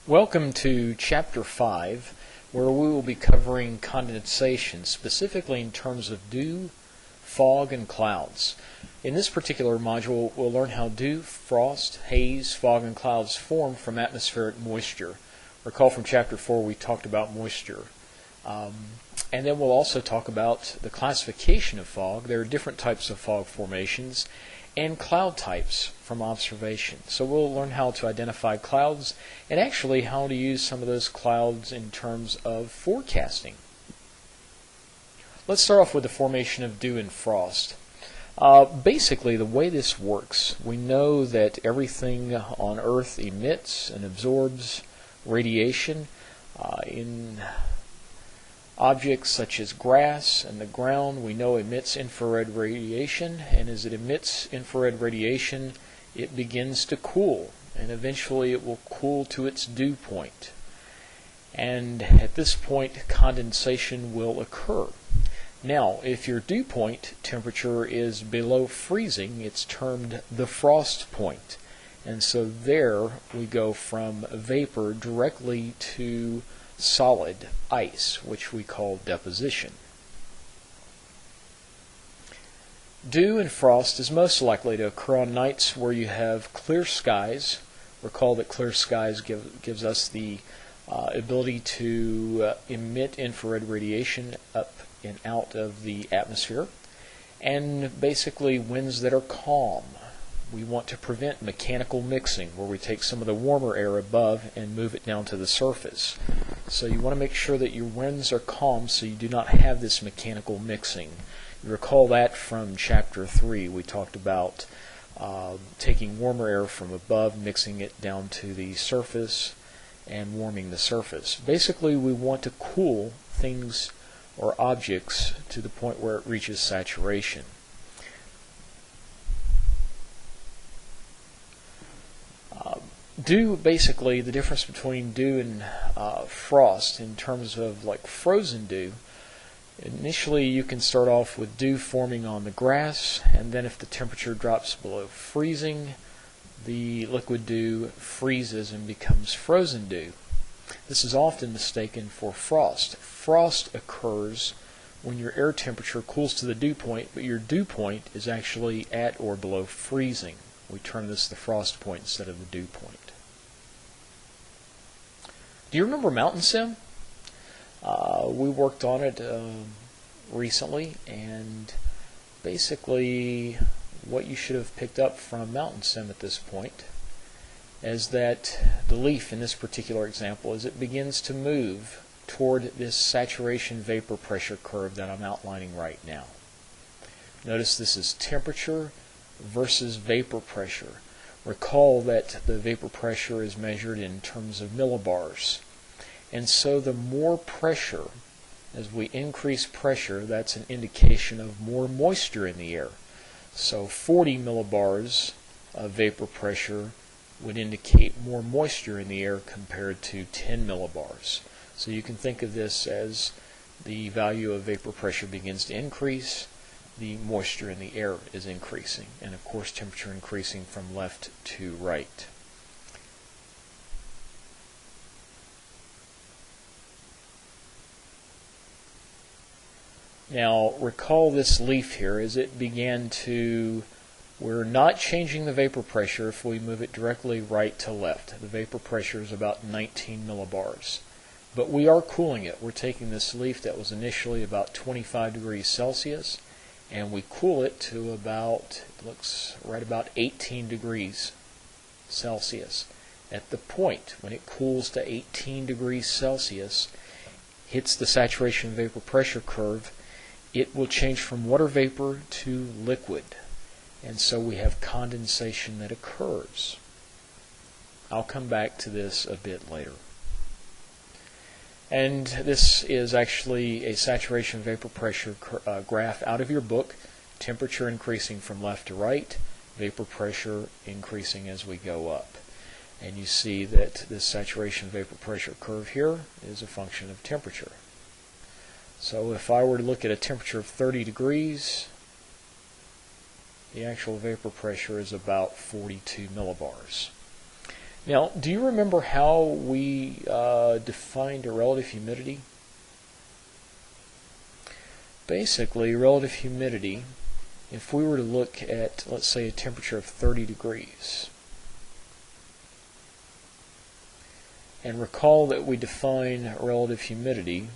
Welcome to Chapter 5, where we will be covering condensation, specifically in terms of dew, fog, and clouds. In this particular module, we'll learn how dew, frost, haze, fog, and clouds form from atmospheric moisture. Recall from Chapter 4 we talked about moisture. And then we'll also talk about the classification of fog. There are different types of fog formations and cloud types from observation. So we'll learn how to identify clouds and actually how to use some of those clouds in terms of forecasting. Let's start off with the formation of dew and frost. Basically, the way this works, we know that everything on Earth emits and absorbs radiation. In objects such as grass and the ground, we know emits infrared radiation, and as it emits infrared radiation, it begins to cool, and eventually it will cool to its dew point. And at this point, condensation will occur. Now, if your dew point temperature is below freezing, it's termed the frost point. And so there we go from vapor directly to solid ice, which we call deposition. Dew and frost is most likely to occur on nights where you have clear skies. Recall that clear skies gives us the ability to emit infrared radiation up and out of the atmosphere, and basically winds that are calm. We want to prevent mechanical mixing, where we take some of the warmer air above and move it down to the surface. So you want to make sure that your winds are calm so you do not have this mechanical mixing. You recall that from Chapter 3. We talked about taking warmer air from above, mixing it down to the surface, and warming the surface. Basically, we want to cool things or objects to the point where it reaches saturation. Dew, basically, the difference between dew and frost in terms of like frozen dew, initially you can start off with dew forming on the grass, and then if the temperature drops below freezing, the liquid dew freezes and becomes frozen dew. This is often mistaken for frost. Frost occurs when your air temperature cools to the dew point, but your dew point is actually at or below freezing. We term this the frost point instead of the dew point. Do you remember Mountain Sim? We worked on it recently, and basically what you should have picked up from Mountain Sim at this point is that the leaf in this particular example, as it begins to move toward this saturation vapor pressure curve that I'm outlining right now. Notice this is temperature versus vapor pressure. Recall that the vapor pressure is measured in terms of millibars. And so the more pressure, as we increase pressure, that's an indication of more moisture in the air. So 40 millibars of vapor pressure would indicate more moisture in the air compared to 10 millibars. So you can think of this as the value of vapor pressure begins to increase, the moisture in the air is increasing, and of course temperature increasing from left to right. Now recall this leaf here as it began to, we're not changing the vapor pressure if we move it directly right to left. The vapor pressure is about 19 millibars. But we are cooling it. We're taking this leaf that was initially about 25 degrees Celsius, and we cool it to about, it looks right about 18 degrees Celsius. At the point when it cools to 18 degrees Celsius, hits the saturation vapor pressure curve, it will change from water vapor to liquid. And so we have condensation that occurs. I'll come back to this a bit later. And this is actually a saturation vapor pressure graph out of your book. Temperature increasing from left to right, vapor pressure increasing as we go up. And you see that this saturation vapor pressure curve here is a function of temperature. So if I were to look at a temperature of 30 degrees, the actual vapor pressure is about 42 millibars. Now, do you remember how we defined a relative humidity? Basically, relative humidity, if we were to look at, let's say, a temperature of 30 degrees, and recall that we define relative humidity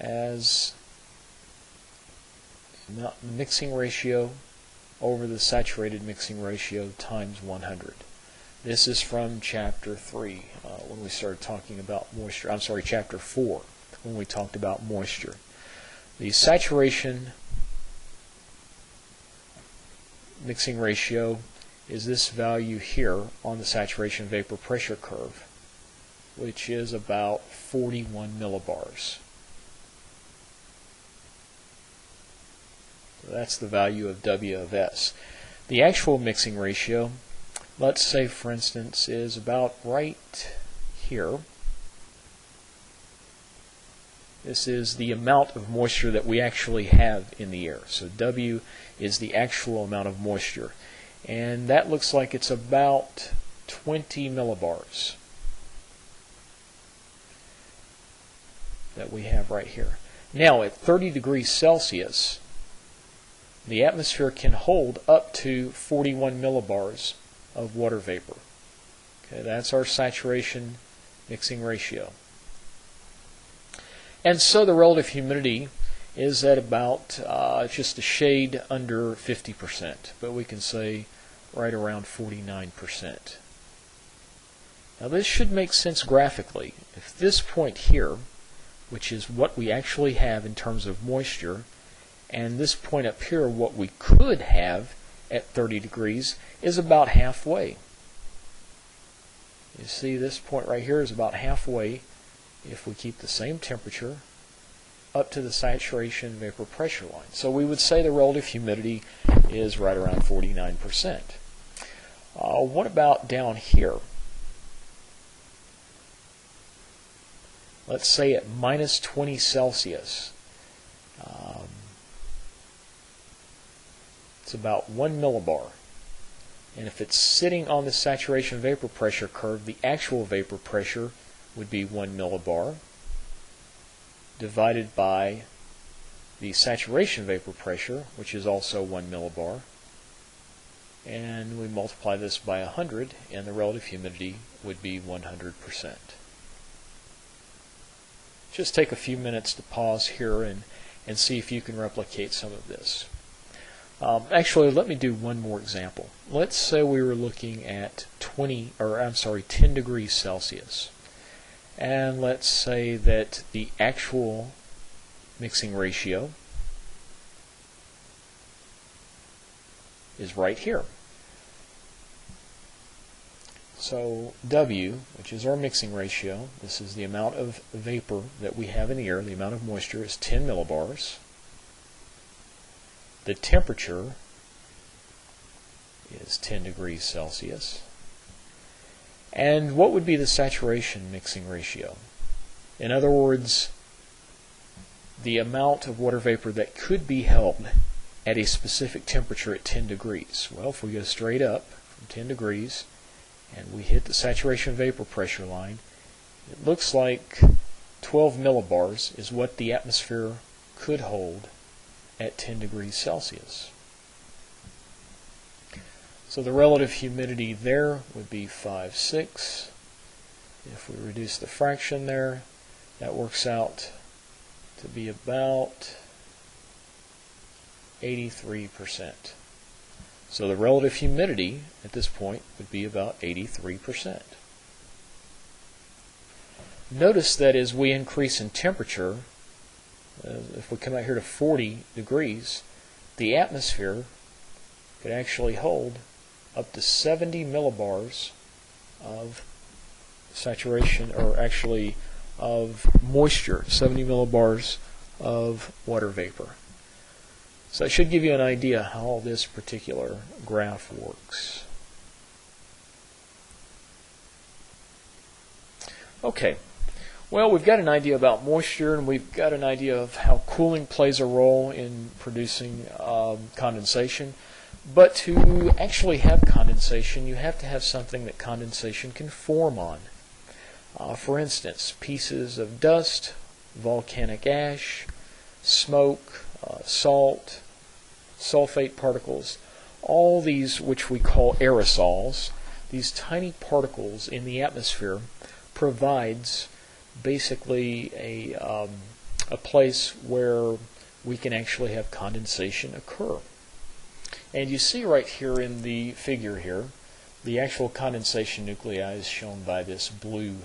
as the mixing ratio over the saturated mixing ratio times 100. This is from Chapter 3 when we started talking about moisture. I'm sorry, Chapter 4 when we talked about moisture. The saturation mixing ratio is this value here on the saturation vapor pressure curve, which is about 41 millibars. So that's the value of W of S. The actual mixing ratio, let's say for instance, is about right here. This is the amount of moisture that we actually have in the air. So W is the actual amount of moisture. And that looks like it's about 20 millibars that we have right here. Now at 30 degrees Celsius, the atmosphere can hold up to 41 millibars of water vapor. Okay, that's our saturation mixing ratio. And so the relative humidity is at about just a shade under 50%, but we can say right around 49%. Now this should make sense graphically. If this point here, which is what we actually have in terms of moisture, and this point up here, what we could have at 30 degrees, is about halfway. You see this point right here is about halfway if we keep the same temperature up to the saturation vapor pressure line. So we would say the relative humidity is right around 49%. What about down here? Let's say at minus 20 Celsius. It's about 1 millibar. And if it's sitting on the saturation vapor pressure curve, the actual vapor pressure would be 1 millibar divided by the saturation vapor pressure, which is also 1 millibar. And we multiply this by 100, and the relative humidity would be 100%. Just take a few minutes to pause here and see if you can replicate some of this. Actually, let me do one more example. Let's say we were looking at 10 degrees Celsius. And let's say that the actual mixing ratio is right here. So W, which is our mixing ratio, this is the amount of vapor that we have in the air, the amount of moisture is 10 millibars. The temperature is 10 degrees Celsius. And what would be the saturation mixing ratio? In other words, the amount of water vapor that could be held at a specific temperature at 10 degrees. Well, if we go straight up from 10 degrees and we hit the saturation vapor pressure line, it looks like 12 millibars is what the atmosphere could hold at 10 degrees Celsius. So the relative humidity there would be 5/6. If we reduce the fraction there, that works out to be about 83%. So the relative humidity at this point would be about 83%. Notice that as we increase in temperature, if we come out here to 40 degrees, the atmosphere could actually hold up to 70 millibars of saturation, or actually of moisture, 70 millibars of water vapor. So that should give you an idea how this particular graph works. Okay, well, we've got an idea about moisture, and we've got an idea of how cooling plays a role in producing condensation. But to actually have condensation, you have to have something that condensation can form on. For instance, pieces of dust, volcanic ash, smoke, salt, sulfate particles, all these which we call aerosols, these tiny particles in the atmosphere provides basically a place where we can actually have condensation occur. And you see right here in the figure here, the actual condensation nuclei is shown by this blue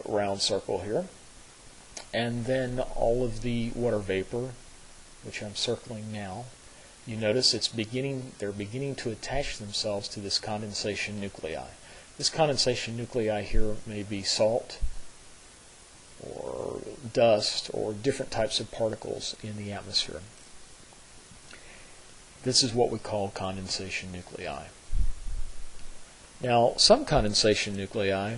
round circle here. And then all of the water vapor, which I'm circling now, you notice they're beginning to attach themselves to this condensation nuclei. This condensation nuclei here may be salt or dust or different types of particles in the atmosphere. This is what we call condensation nuclei. Now, some condensation nuclei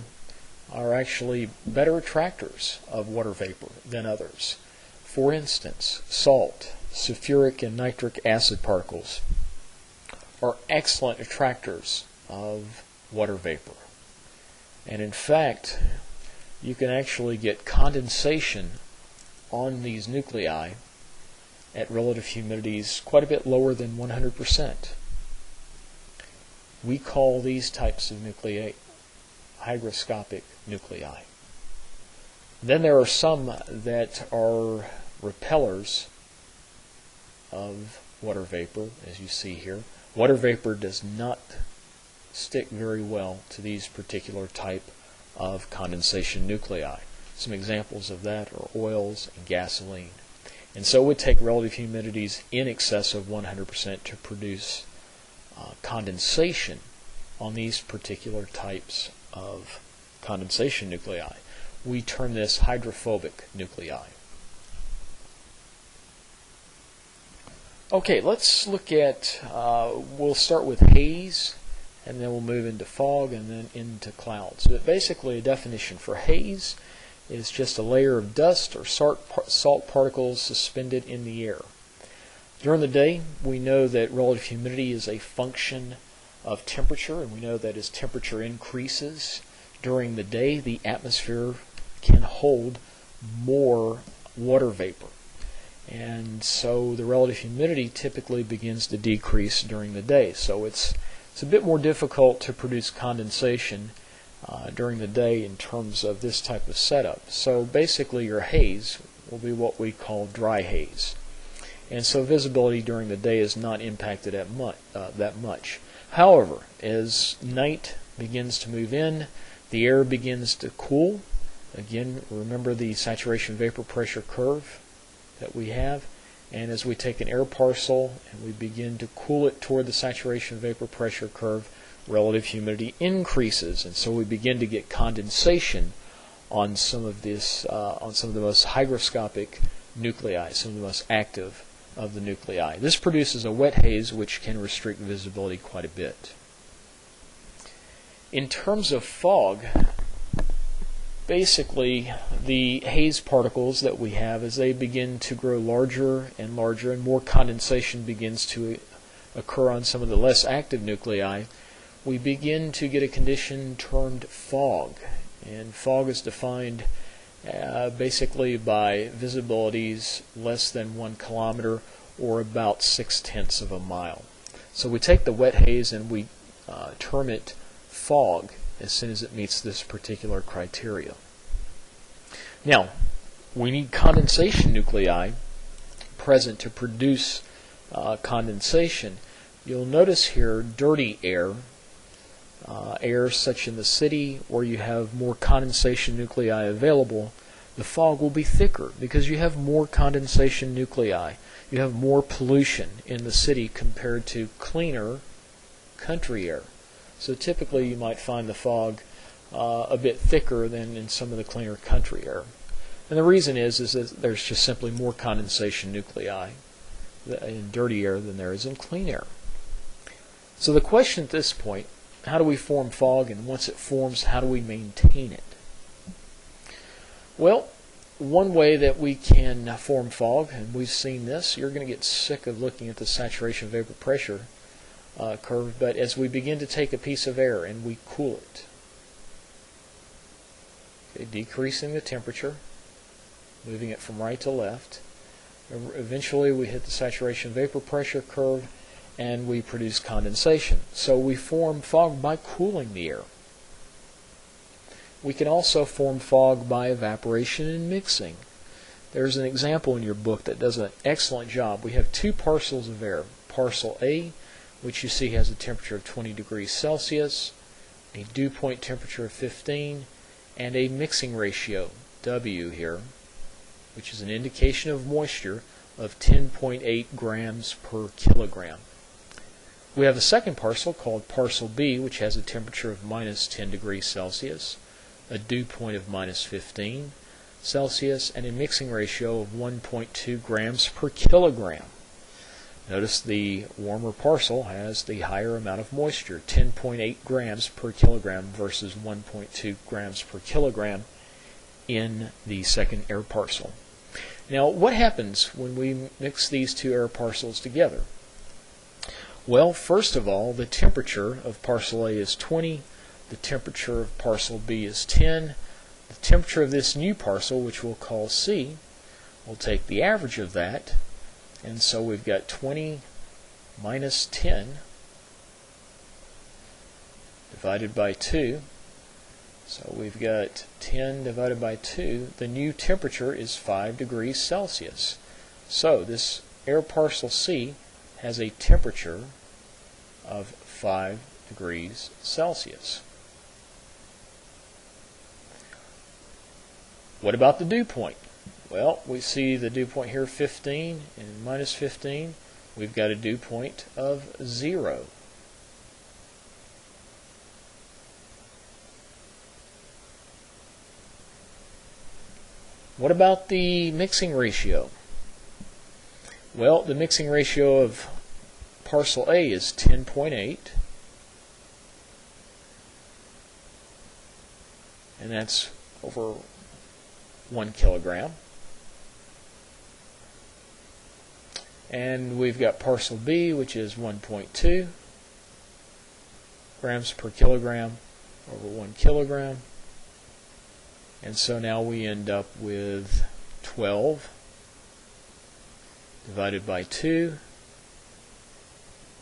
are actually better attractors of water vapor than others. For instance, salt, sulfuric and nitric acid particles are excellent attractors of water vapor. And in fact, you can actually get condensation on these nuclei at relative humidities quite a bit lower than 100%. We call these types of nuclei hygroscopic nuclei. Then there are some that are repellers of water vapor, as you see here. Water vapor does not stick very well to these particular type of condensation nuclei. Some examples of that are oils and gasoline. And so it would take relative humidities in excess of 100% to produce condensation on these particular types of condensation nuclei. We term this hydrophobic nuclei. Okay, let's look at, we'll start with haze, and then we'll move into fog, and then into clouds. But basically, a definition for haze is just a layer of dust or salt particles suspended in the air. During the day, we know that relative humidity is a function of temperature, and we know that as temperature increases during the day, the atmosphere can hold more water vapor. And so the relative humidity typically begins to decrease during the day. So it's a bit more difficult to produce condensation during the day in terms of this type of setup. So basically your haze will be what we call dry haze. And so visibility during the day is not impacted that much. However, as night begins to move in, the air begins to cool. Again, remember the saturation vapor pressure curve that we have. And as we take an air parcel and we begin to cool it toward the saturation vapor pressure curve, relative humidity increases, and so we begin to get condensation on some of this, on some of the most hygroscopic nuclei, some of the most active of the nuclei. This produces a wet haze which can restrict visibility quite a bit. In terms of fog, basically the haze particles that we have, as they begin to grow larger and larger and more condensation begins to occur on some of the less active nuclei, we begin to get a condition termed fog. And fog is defined basically by visibilities less than 1 kilometer or about 0.6 of a mile. So we take the wet haze and we term it fog as soon as it meets this particular criteria. Now, we need condensation nuclei present to produce condensation. You'll notice here dirty air, air such in the city where you have more condensation nuclei available, the fog will be thicker because you have more condensation nuclei. You have more pollution in the city compared to cleaner country air. So typically you might find the fog a bit thicker than in some of the cleaner country air. And the reason is that there's just simply more condensation nuclei in dirty air than there is in clean air. So the question at this point, how do we form fog, and once it forms, how do we maintain it? Well, one way that we can form fog, and we've seen this, you're going to get sick of looking at the saturation vapor pressure curve, but as we begin to take a piece of air and we cool it, okay, decreasing the temperature, moving it from right to left, eventually we hit the saturation vapor pressure curve and we produce condensation. So we form fog by cooling the air. We can also form fog by evaporation and mixing. There's an example in your book that does an excellent job. We have two parcels of air. Parcel A, which you see has a temperature of 20 degrees Celsius, a dew point temperature of 15, and a mixing ratio, W here, which is an indication of moisture, of 10.8 grams per kilogram. We have a second parcel called Parcel B, which has a temperature of minus 10 degrees Celsius, a dew point of minus 15 Celsius, and a mixing ratio of 1.2 grams per kilogram. Notice the warmer parcel has the higher amount of moisture, 10.8 grams per kilogram versus 1.2 grams per kilogram in the second air parcel. Now, what happens when we mix these two air parcels together? Well, first of all, the temperature of parcel A is 20, the temperature of parcel B is 10, the temperature of this new parcel, which we'll call C, we'll take the average of that, and so we've got 20 minus 10 divided by 2. So we've got 10 divided by 2. The new temperature is 5 degrees Celsius. So this air parcel C has a temperature of 5 degrees Celsius. What about the dew point? Well, we see the dew point here 15 and minus 15. We've got a dew point of 0. What about the mixing ratio? Well, the mixing ratio of parcel A is 10.8, and that's over 1 kilogram. And we've got parcel B, which is 1.2 grams per kilogram over 1 kilogram. And so now we end up with 12 divided by 2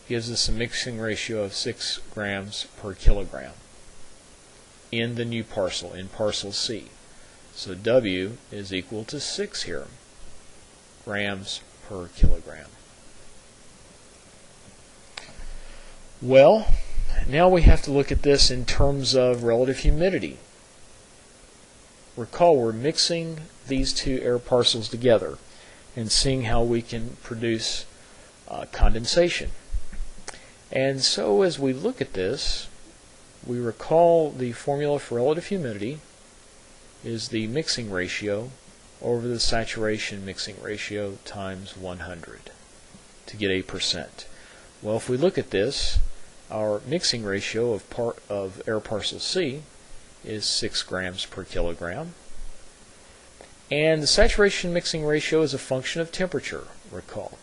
gives us a mixing ratio of 6 grams per kilogram in the new parcel, in parcel C. So W is equal to 6 here, grams per kilogram. Well, now we have to look at this in terms of relative humidity. Recall, we're mixing these two air parcels together and seeing how we can produce condensation. And so as we look at this, we recall the formula for relative humidity is the mixing ratio over the saturation mixing ratio times 100 to get 8%. Well, if we look at this, our mixing ratio of air parcel C is 6 grams per kilogram. And the saturation mixing ratio is a function of temperature, recall.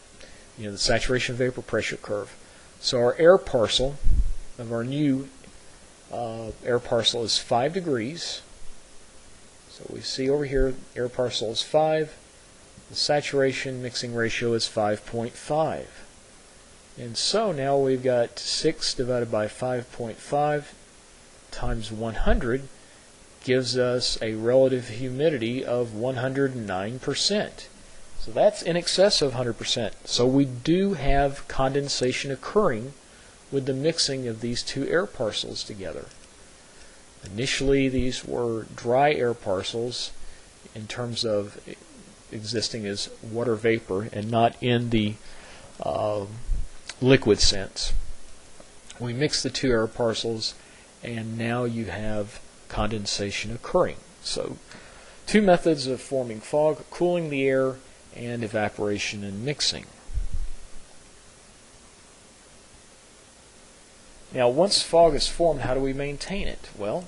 You know, the saturation vapor pressure curve. So our air parcel of our new air parcel is 5 degrees. So we see over here air parcel is 5. The saturation mixing ratio is 5.5. And so now we've got 6 divided by 5.5 times 100 gives us a relative humidity of 109%. So that's in excess of 100%. So we do have condensation occurring with the mixing of these two air parcels together. Initially, these were dry air parcels in terms of existing as water vapor and not in the liquid sense. We mix the two air parcels and now you have condensation occurring. So two methods of forming fog: cooling the air and evaporation and mixing. Now once fog is formed, how do we maintain it? Well,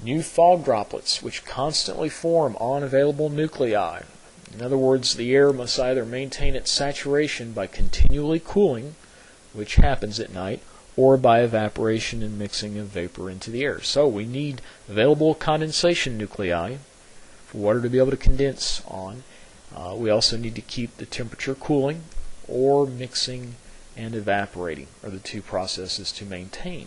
New fog droplets, which constantly form on available nuclei. In other words, the air must either maintain its saturation by continually cooling, which happens at night, or by evaporation and mixing of vapor into the air. So we need available condensation nuclei for water to be able to condense on. We also need to keep the temperature cooling, or mixing and evaporating are the two processes to maintain.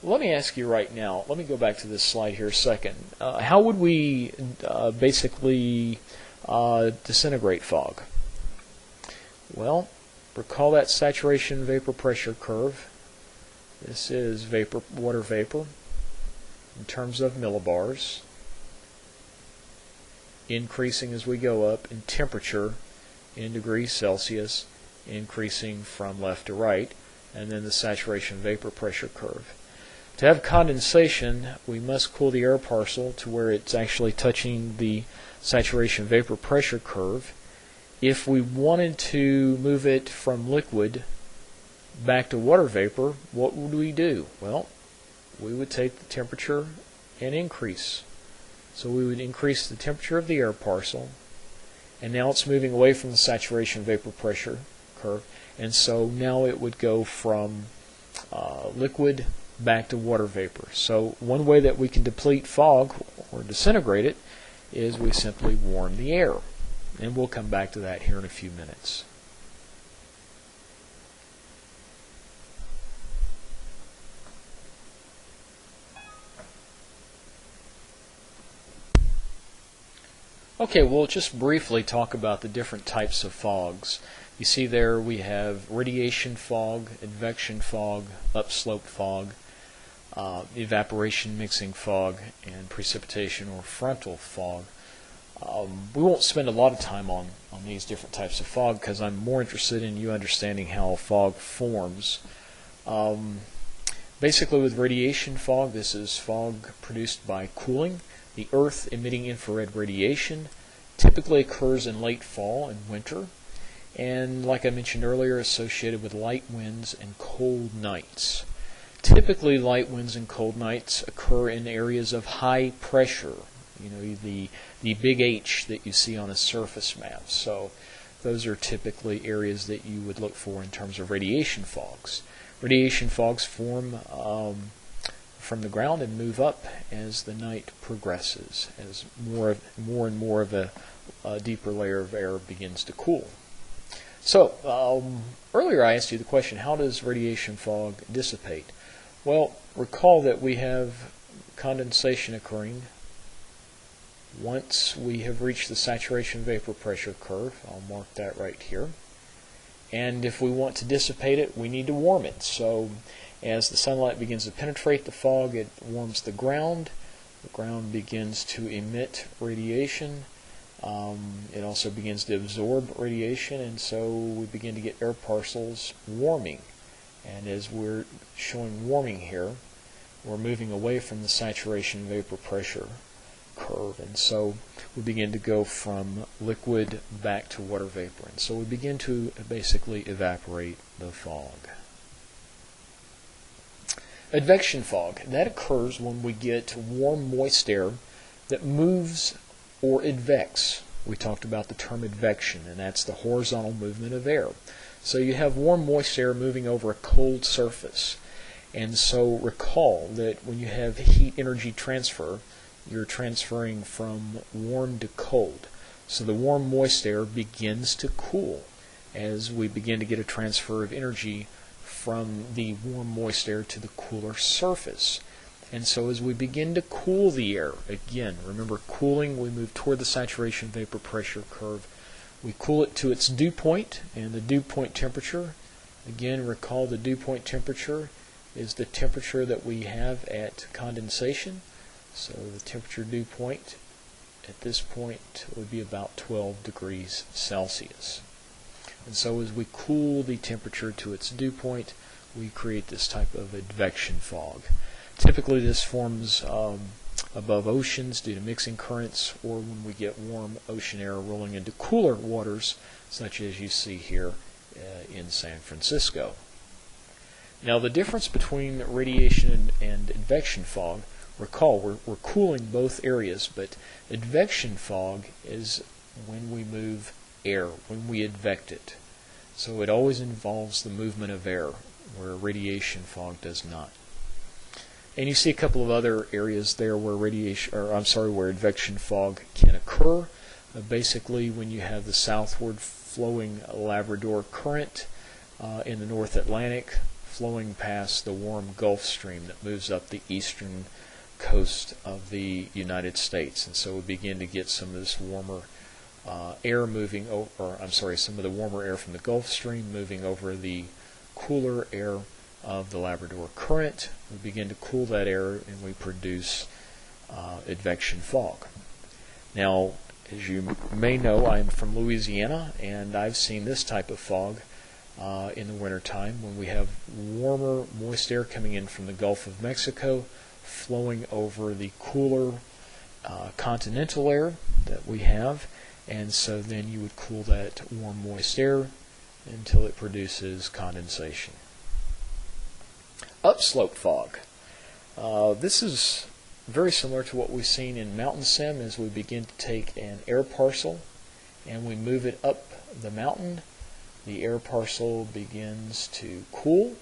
Let me ask you right now, let me go back to this slide here a second. How would we basically disintegrate fog? Well, recall that saturation vapor pressure curve. This is water vapor in terms of millibars, increasing as we go up in temperature in degrees Celsius, increasing from left to right, and then the saturation vapor pressure curve. To have condensation, we must cool the air parcel to where it's actually touching the saturation vapor pressure curve. If we wanted to move it from liquid back to water vapor, what would we do? Well, we would take the temperature and increase. So we would increase the temperature of the air parcel, and now it's moving away from the saturation vapor pressure curve, and so now it would go from liquid back to water vapor. So one way that we can deplete fog or disintegrate it is we simply warm the air. And we'll come back to that here in a few minutes. Okay, we'll just briefly talk about the different types of fogs. You see there we have radiation fog, advection fog, upslope fog, evaporation mixing fog, and precipitation or frontal fog. We won't spend a lot of time on these different types of fog because I'm more interested in you understanding how fog forms. Basically with radiation fog, this is fog produced by cooling. The Earth emitting infrared radiation typically occurs in late fall and winter, and like I mentioned earlier, associated with light winds and cold nights. Typically, light winds and cold nights occur in areas of high pressure, you know, the big H that you see on a surface map. So those are typically areas that you would look for in terms of radiation fogs. Radiation fogs form from the ground and move up as the night progresses, as more and more of a deeper layer of air begins to cool. So earlier I asked you the question, how does radiation fog dissipate? Well, recall that we have condensation occurring once we have reached the saturation vapor pressure curve. I'll mark that right here. And if we want to dissipate it, we need to warm it. So as the sunlight begins to penetrate the fog, it warms the ground. The ground begins to emit radiation. It also begins to absorb radiation, and so we begin to get air parcels warming. And as we're showing warming here, we're moving away from the saturation vapor pressure curve, and so we begin to go from liquid back to water vapor, and so we begin to basically evaporate the fog. Advection fog, that occurs when we get warm moist air that moves or advects. We talked about the term advection, and that's the horizontal movement of air. So you have warm moist air moving over a cold surface, and so recall that when you have heat energy transfer, you're transferring from warm to cold. So the warm moist air begins to cool as we begin to get a transfer of energy from the warm moist air to the cooler surface. And so as we begin to cool the air, again, remember cooling, we move toward the saturation vapor pressure curve. We cool it to its dew point, and the dew point temperature, again, recall the dew point temperature is the temperature that we have at condensation. So the temperature dew point at this point would be about 12 degrees Celsius. And so as we cool the temperature to its dew point, we create this type of advection fog. Typically this forms above oceans due to mixing currents, or when we get warm ocean air rolling into cooler waters, such as you see here in San Francisco. Now the difference between radiation and advection fog, recall we're cooling both areas, but advection fog is when we move air, when we advect it. So it always involves the movement of air, where radiation fog does not. And you see a couple of other areas there where where advection fog can occur. Basically, when you have the southward flowing Labrador current in the North Atlantic flowing past the warm Gulf Stream that moves up the eastern coast of the United States, and so we begin to get some of this warmer air moving over, some of the warmer air from the Gulf Stream moving over the cooler air of the Labrador current. We begin to cool that air and we produce advection fog. Now, as you may know, I'm from Louisiana, and I've seen this type of fog in the wintertime when we have warmer, moist air coming in from the Gulf of Mexico, flowing over the cooler continental air that we have, and so then you would cool that warm, moist air until it produces condensation. Upslope fog. This is very similar to what we've seen in mountain sim as we begin to take an air parcel and we move it up the mountain. The air parcel begins to cool,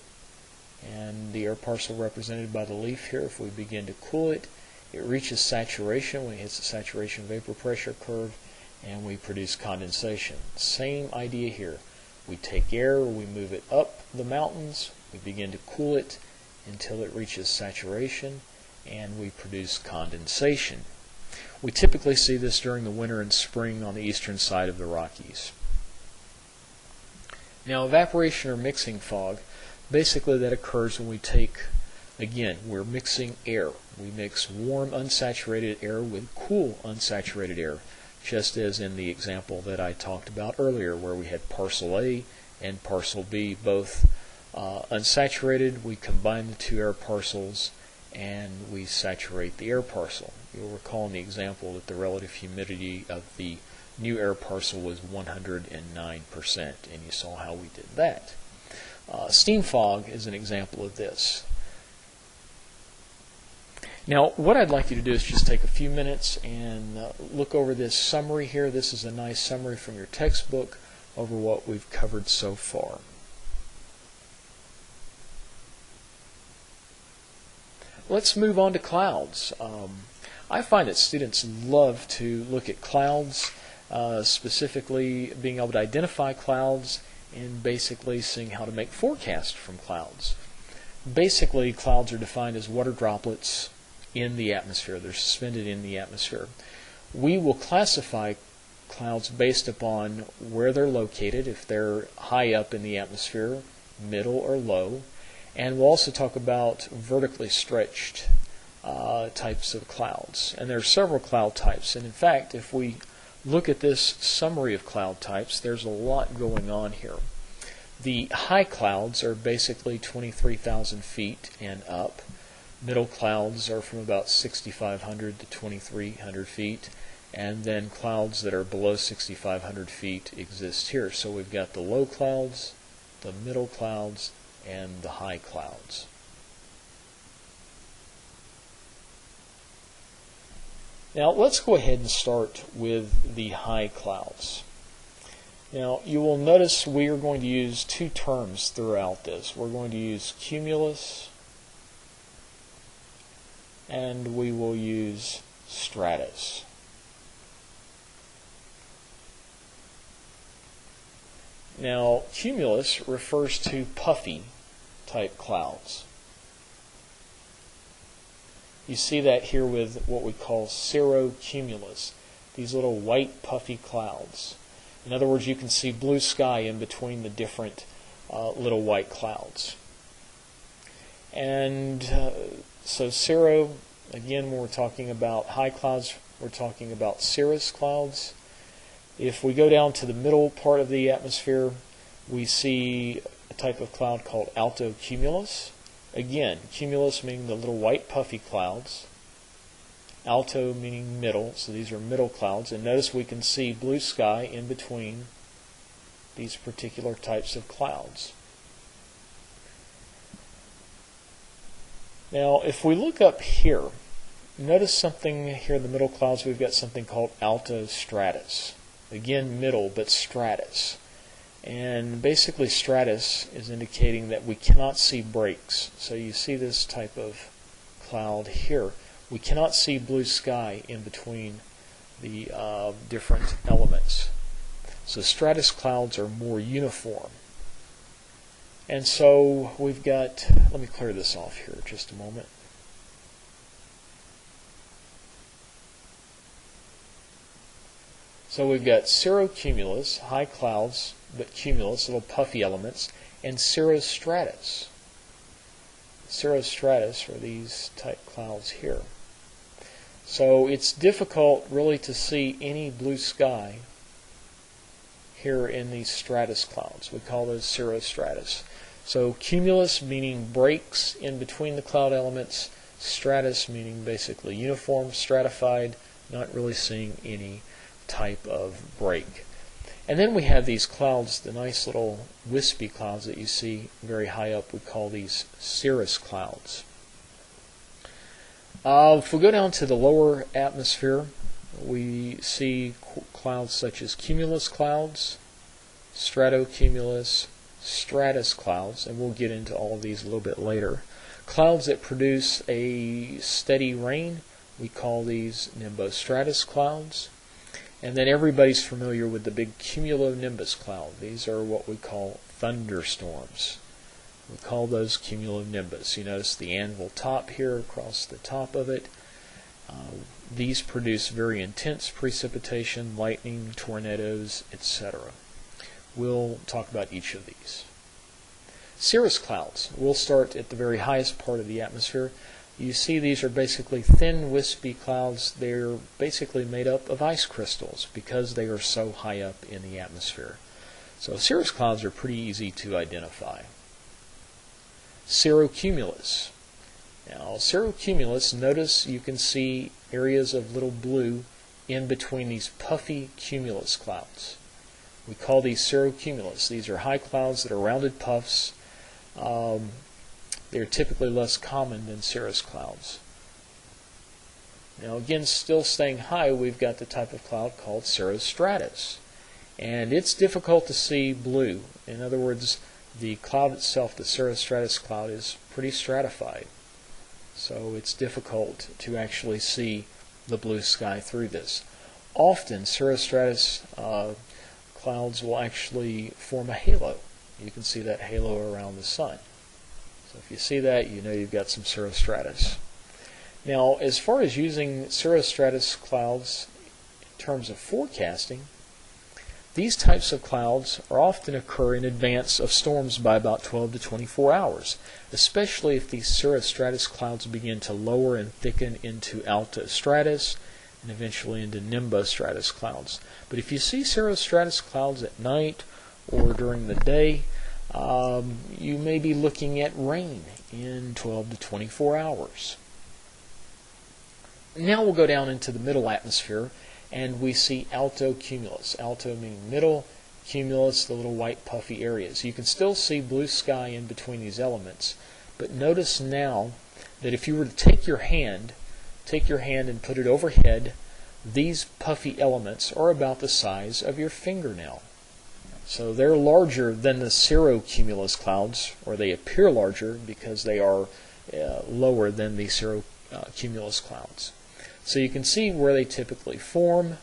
and the air parcel represented by the leaf here, if we begin to cool it, it reaches saturation when it hits the saturation vapor pressure curve, and we produce condensation. Same idea here. We take air, we move it up the mountains, we begin to cool it until it reaches saturation, and we produce condensation. We typically see this during the winter and spring on the eastern side of the Rockies. Now, evaporation or mixing fog, basically that occurs when we take, again, we're mixing air. We mix warm unsaturated air with cool unsaturated air, just as in the example that I talked about earlier where we had parcel A and parcel B both unsaturated. We combine the two air parcels and we saturate the air parcel. You'll recall in the example that the relative humidity of the new air parcel was 109%, and you saw how we did that. Steam fog is an example of this. Now, what I'd like you to do is just take a few minutes and look over this summary here. This is a nice summary from your textbook over what we've covered so far. Let's move on to clouds. I find that students love to look at clouds, specifically being able to identify clouds and basically seeing how to make forecasts from clouds. Basically, clouds are defined as water droplets in the atmosphere. They're suspended in the atmosphere. We will classify clouds based upon where they're located, if they're high up in the atmosphere, middle, or low. And we'll also talk about vertically stretched types of clouds. And there are several cloud types. And in fact, if we look at this summary of cloud types, there's a lot going on here. The high clouds are basically 23,000 feet and up. Middle clouds are from about 6,500 to 2,300 feet. And then clouds that are below 6,500 feet exist here. So we've got the low clouds, the middle clouds, and the high clouds. Now let's go ahead and start with the high clouds. Now you will notice we are going to use two terms throughout this. We're going to use cumulus and we will use stratus. Now, cumulus refers to puffy type clouds. You see that here with what we call cirrocumulus, these little white puffy clouds. In other words, you can see blue sky in between the different little white clouds. And so cirro, again, when we're talking about high clouds, we're talking about cirrus clouds. If we go down to the middle part of the atmosphere, we see a type of cloud called Altocumulus. Again, cumulus meaning the little white puffy clouds, alto meaning middle, so these are middle clouds. And notice we can see blue sky in between these particular types of clouds. Now, if we look up here, notice something here in the middle clouds. We've got something called Altostratus. Again, middle, but stratus. And basically stratus is indicating that we cannot see breaks. So you see this type of cloud here. We cannot see blue sky in between the different elements. So stratus clouds are more uniform. And so we've got, let me clear this off here just a moment. So we've got Cirrocumulus, high clouds, but cumulus, little puffy elements, and Cirrostratus. Cirrostratus are these type clouds here. So it's difficult really to see any blue sky here in these stratus clouds. We call those cirrostratus. So cumulus meaning breaks in between the cloud elements, stratus meaning basically uniform, stratified, not really seeing any type of break. And then we have these clouds, the nice little wispy clouds that you see very high up. We call these Cirrus Clouds. If we go down to the lower atmosphere, we see clouds such as Cumulus Clouds, Stratocumulus, Stratus Clouds, and we'll get into all of these a little bit later. Clouds that produce a steady rain, we call these Nimbostratus Clouds. And then everybody's familiar with the big Cumulonimbus Cloud. These are what we call thunderstorms. We call those Cumulonimbus. You notice the anvil top here across the top of it. These produce very intense precipitation, lightning, tornadoes, etc. We'll talk about each of these. Cirrus clouds. We'll start at the very highest part of the atmosphere. You see these are basically thin, wispy clouds. They're basically made up of ice crystals because they are so high up in the atmosphere. So cirrus clouds are pretty easy to identify. Cirrocumulus. Now, cirrocumulus, notice you can see areas of little blue in between these puffy cumulus clouds. We call these cirrocumulus. These are high clouds that are rounded puffs. They're typically less common than cirrus clouds. Now again, still staying high, we've got the type of cloud called cirrostratus. And it's difficult to see blue. In other words, the cloud itself, the Cirrostratus Cloud, is pretty stratified. So it's difficult to actually see the blue sky through this. Often, Cirrostratus clouds will actually form a halo. You can see that halo around the sun. So if you see that, you know you've got some cirrostratus. Now, as far as using Cirrostratus clouds in terms of forecasting, these types of clouds are often occur in advance of storms by about 12 to 24 hours, especially if these Cirrostratus clouds begin to lower and thicken into Altostratus and eventually into Nimbostratus Clouds. But if you see Cirrostratus clouds at night or during the day, you may be looking at rain in 12 to 24 hours. Now we'll go down into the middle atmosphere and we see Altocumulus. Alto meaning middle, cumulus, the little white puffy areas. You can still see blue sky in between these elements, but notice now that if you were to take your hand and put it overhead, these puffy elements are about the size of your fingernail. So they're larger than the Cirrocumulus clouds, or they appear larger because they are lower than the Cirrocumulus clouds. So you can see where they typically form.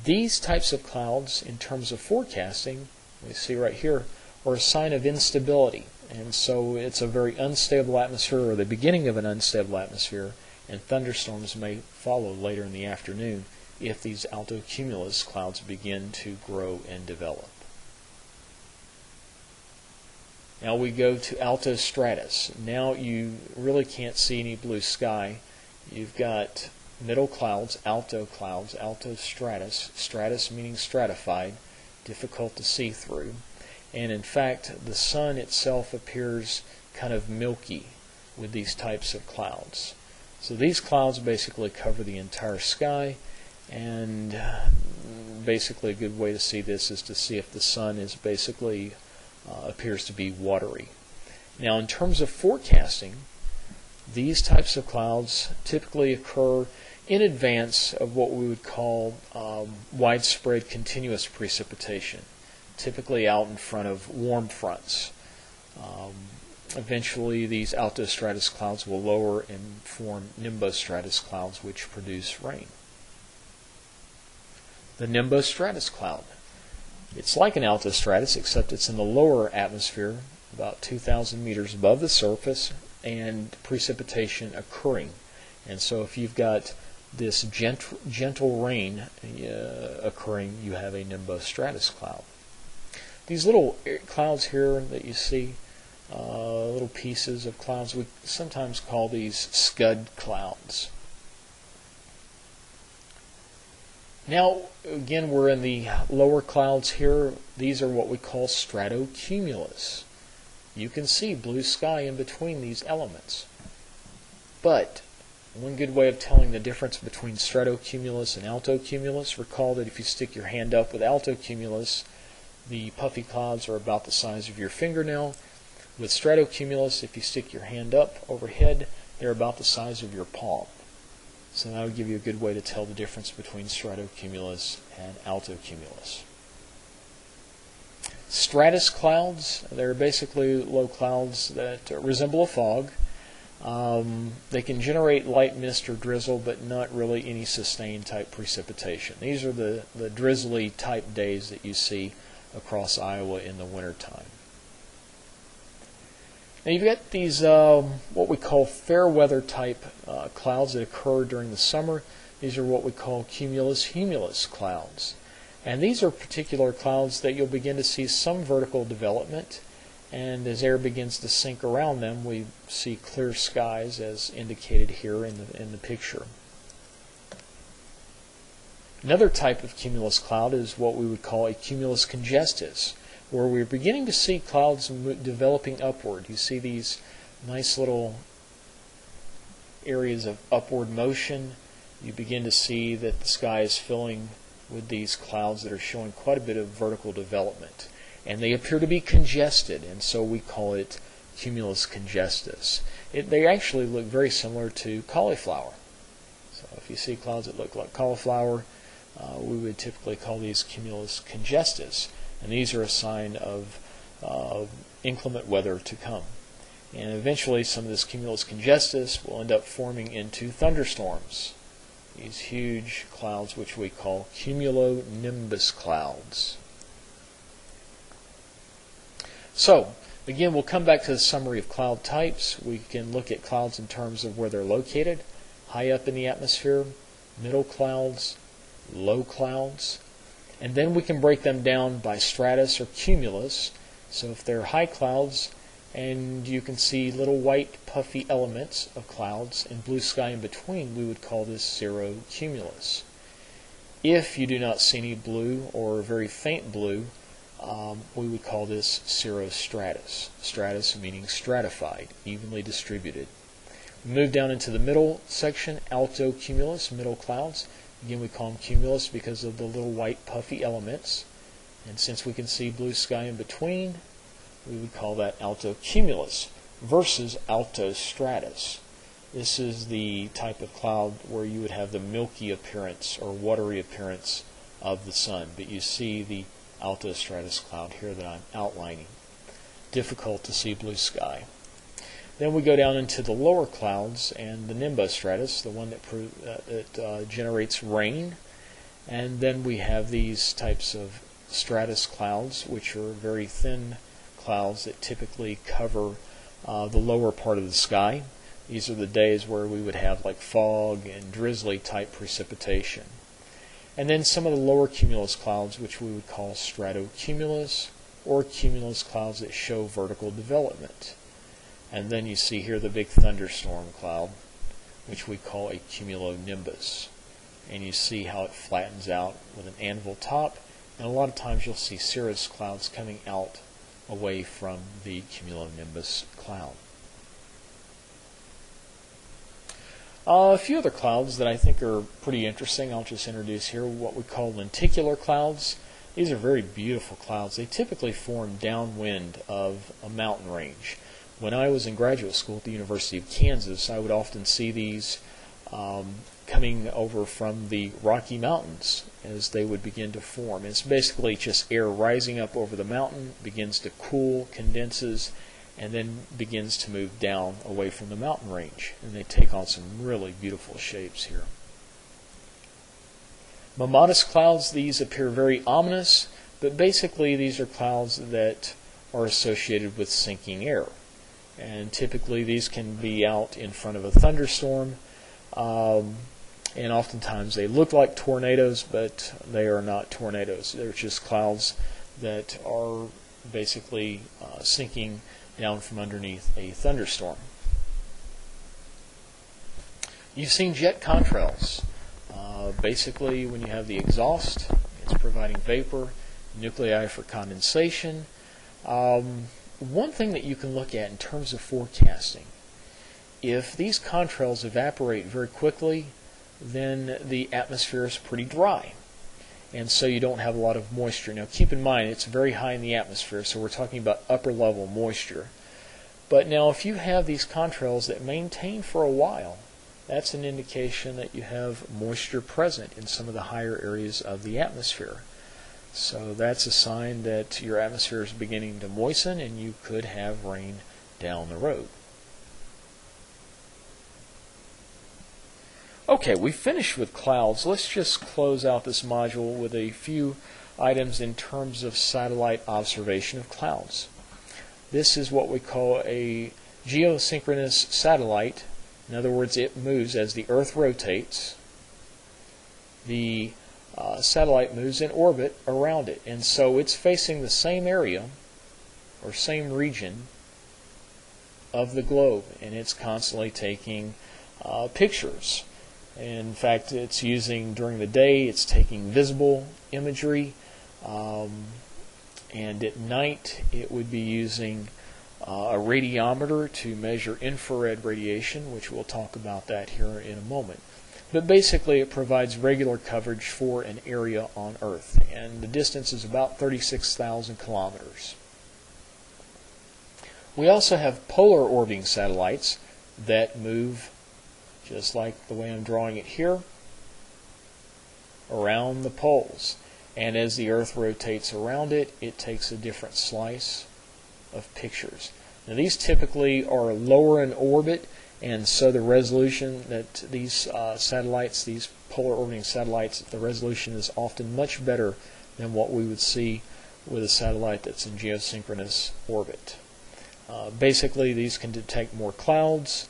These types of clouds, in terms of forecasting, we see right here, are a sign of instability. And so it's a very unstable atmosphere, or the beginning of an unstable atmosphere, and thunderstorms may follow later in the afternoon if these Altocumulus clouds begin to grow and develop. Now we go to Altostratus. Now you really can't see any blue sky. You've got middle clouds, alto clouds, altostratus, stratus meaning stratified, difficult to see through. And in fact, the sun itself appears kind of milky with these types of clouds. So these clouds basically cover the entire sky, and basically a good way to see this is to see if the sun is basically appears to be watery. Now, in terms of forecasting, these types of clouds typically occur in advance of what we would call widespread continuous precipitation, typically out in front of warm fronts. Eventually, these Altostratus Clouds will lower and form Nimbostratus Clouds, which produce rain. The Nimbostratus Cloud. It's like an altostratus, except it's in the lower atmosphere, about 2,000 meters above the surface, and precipitation occurring. And so if you've got this gentle rain occurring, you have a Nimbostratus Cloud. These little clouds here that you see, little pieces of clouds, we sometimes call these scud clouds. Now, again, we're in the lower clouds here. These are what we call Stratocumulus. You can see blue sky in between these elements. But one good way of telling the difference between Stratocumulus and Altocumulus, recall that if you stick your hand up with Altocumulus, the puffy clouds are about the size of your fingernail. With Stratocumulus, if you stick your hand up overhead, they're about the size of your palm. So that would give you a good way to tell the difference between Stratocumulus and Altocumulus. Stratus clouds, they're basically low clouds that resemble a fog. They can generate light mist or drizzle, but not really any sustained type precipitation. These are the drizzly type days that you see across Iowa in the wintertime. Now you've got these what we call fair weather type clouds that occur during the summer. These are what we call Humilis Clouds. And these are particular clouds that you'll begin to see some vertical development, and as air begins to sink around them, we see clear skies as indicated here in the picture. Another type of cumulus cloud is what we would call a cumulus congestus, where we're beginning to see clouds developing upward. You see these nice little areas of upward motion. You begin to see that the sky is filling with these clouds that are showing quite a bit of vertical development. And they appear to be congested, and so we call it cumulus congestus. They actually look very similar to cauliflower. So if you see clouds that look like cauliflower, we would typically call these cumulus congestus. And these are a sign of inclement weather to come. And eventually some of this cumulus congestus will end up forming into thunderstorms. These huge clouds which we call Cumulonimbus Clouds. So, again, we'll come back to the summary of cloud types. We can look at clouds in terms of where they're located, high up in the atmosphere, middle clouds, low clouds, and then we can break them down by stratus or cumulus. So if they're high clouds, and you can see little white puffy elements of clouds and blue sky in between, we would call this cirrocumulus. If you do not see any blue or very faint blue, we would call this cirrostratus. Stratus meaning stratified, evenly distributed. We move down into the middle section, altocumulus, middle clouds. Again, we call them cumulus because of the little white puffy elements. And since we can see blue sky in between, we would call that altocumulus versus altostratus. This is the type of cloud where you would have the milky appearance or watery appearance of the sun. But you see the Altostratus cloud here that I'm outlining. Difficult to see blue sky. Then we go down into the lower clouds and the Nimbostratus, the one that generates rain. And then we have these types of stratus clouds, which are very thin clouds that typically cover the lower part of the sky. These are the days where we would have like fog and drizzly type precipitation. And then some of the lower cumulus clouds, which we would call stratocumulus or cumulus clouds that show vertical development. And then you see here the big thunderstorm cloud, which we call a cumulonimbus. And you see how it flattens out with an anvil top. And a lot of times you'll see cirrus clouds coming out away from the cumulonimbus cloud. A few other clouds that I think are pretty interesting, I'll just introduce here, what we call lenticular clouds. These are very beautiful clouds. They typically form downwind of a mountain range. when I was in graduate school at the University of Kansas, I would often see these coming over from the Rocky Mountains as they would begin to form. It's basically just air rising up over the mountain, begins to cool, condenses, and then begins to move down away from the mountain range. And they take on some really beautiful shapes here. Mammatus Clouds, these appear very ominous, but basically these are clouds that are associated with sinking air. And typically these can be out in front of a thunderstorm, and oftentimes they look like tornadoes, but they are not tornadoes. They're just clouds that are basically sinking down from underneath a thunderstorm. You've seen jet contrails. Basically, when you have the exhaust, it's providing vapor, nuclei for condensation. One thing that you can look at in terms of forecasting, if these contrails evaporate very quickly, then the atmosphere is pretty dry, and so you don't have a lot of moisture. Now keep in mind, it's very high in the atmosphere, so we're talking about upper level moisture. But now if you have these contrails that maintain for a while, that's an indication that you have moisture present in some of the higher areas of the atmosphere. So that's a sign that your atmosphere is beginning to moisten and you could have rain down the road. Okay, we finished with clouds. Let's just close out this module with a few items in terms of satellite observation of clouds. This is what we call a geosynchronous satellite. In other words, it moves as the Earth rotates. The satellite moves in orbit around it, and so it's facing the same area or same region of the globe, and it's constantly taking pictures. In fact, it's using, during the day, it's taking visible imagery, and at night it would be using a radiometer to measure infrared radiation, which we'll talk about that here in a moment. But basically it provides regular coverage for an area on Earth, and the distance is about 36,000 kilometers. We also have polar orbiting satellites that move, just like the way I'm drawing it here, around the poles. And as the Earth rotates around it, it takes a different slice of pictures. Now these typically are lower in orbit, and so the resolution that these satellites, these polar orbiting satellites, the resolution is often much better than what we would see with a satellite that's in geosynchronous orbit. Basically, these can detect more clouds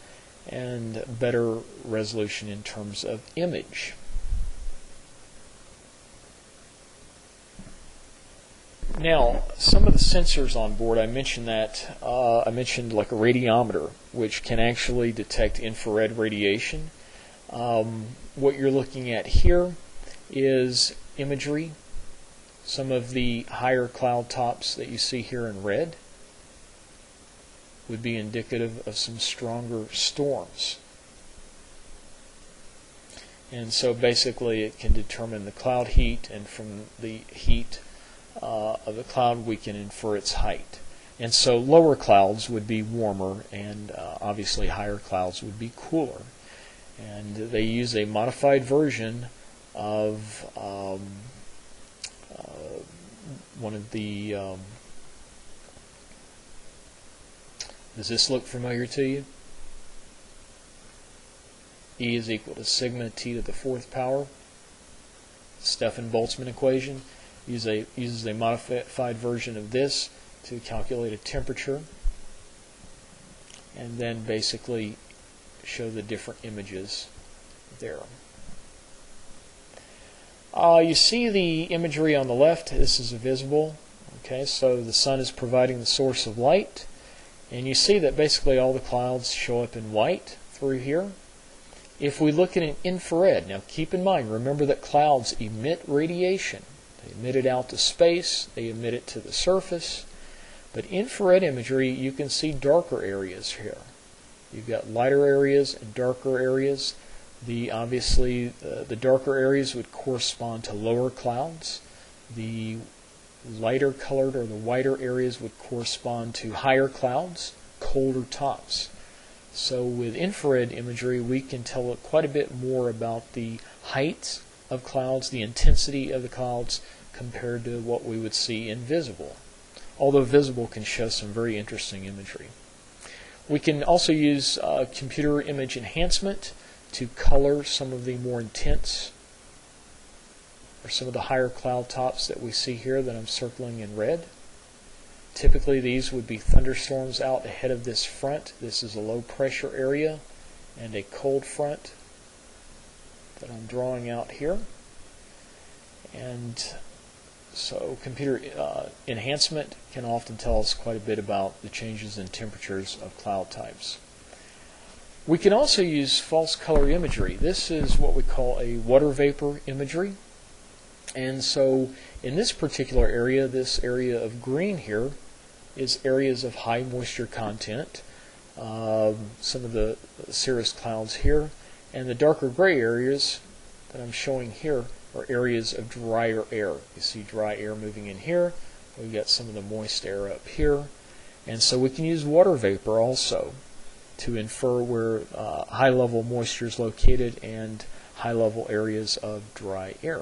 and better resolution in terms of image. Now, some of the sensors on board, I mentioned that. I mentioned like a radiometer, which can actually detect infrared radiation. What you're looking at here is imagery. Some of the higher cloud tops that you see here in red would be indicative of some stronger storms. And so basically it can determine the cloud heat, and from the heat of the cloud we can infer its height. And so lower clouds would be warmer, and obviously higher clouds would be cooler. And they use a modified version of one of the does this look familiar to you? E is equal to sigma t to the fourth power. Stefan-Boltzmann equation uses a modified version of this to calculate a temperature, and then basically show the different images there. You see the imagery on the left. This is visible. Okay, so the sun is providing the source of light, and you see that basically all the clouds show up in white through here. If we look at an infrared, now keep in mind, remember that clouds emit radiation. They emit it out to space, they emit it to the surface. But infrared imagery, you can see darker areas here. You've got lighter areas and darker areas. Obviously, the darker areas would correspond to lower clouds. The lighter colored or the whiter areas would correspond to higher clouds, colder tops. So with infrared imagery, we can tell quite a bit more about the height of clouds, the intensity of the clouds, compared to what we would see in visible. Although visible can show some very interesting imagery. We can also use computer image enhancement to color some of the more intense, or some of the higher cloud tops that we see here that I'm circling in red. Typically these would be thunderstorms out ahead of this front. This is a low pressure area and a cold front that I'm drawing out here. And so computer enhancement can often tell us quite a bit about the changes in temperatures of cloud types. We can also use false color imagery. This is what we call a water vapor imagery. And so in this particular area, this area of green here, is areas of high moisture content. Some of the cirrus clouds here, and the darker gray areas that I'm showing here are areas of drier air. You see dry air moving in here. We've got some of the moist air up here. And so we can use water vapor also to infer where high level moisture is located and high level areas of dry air.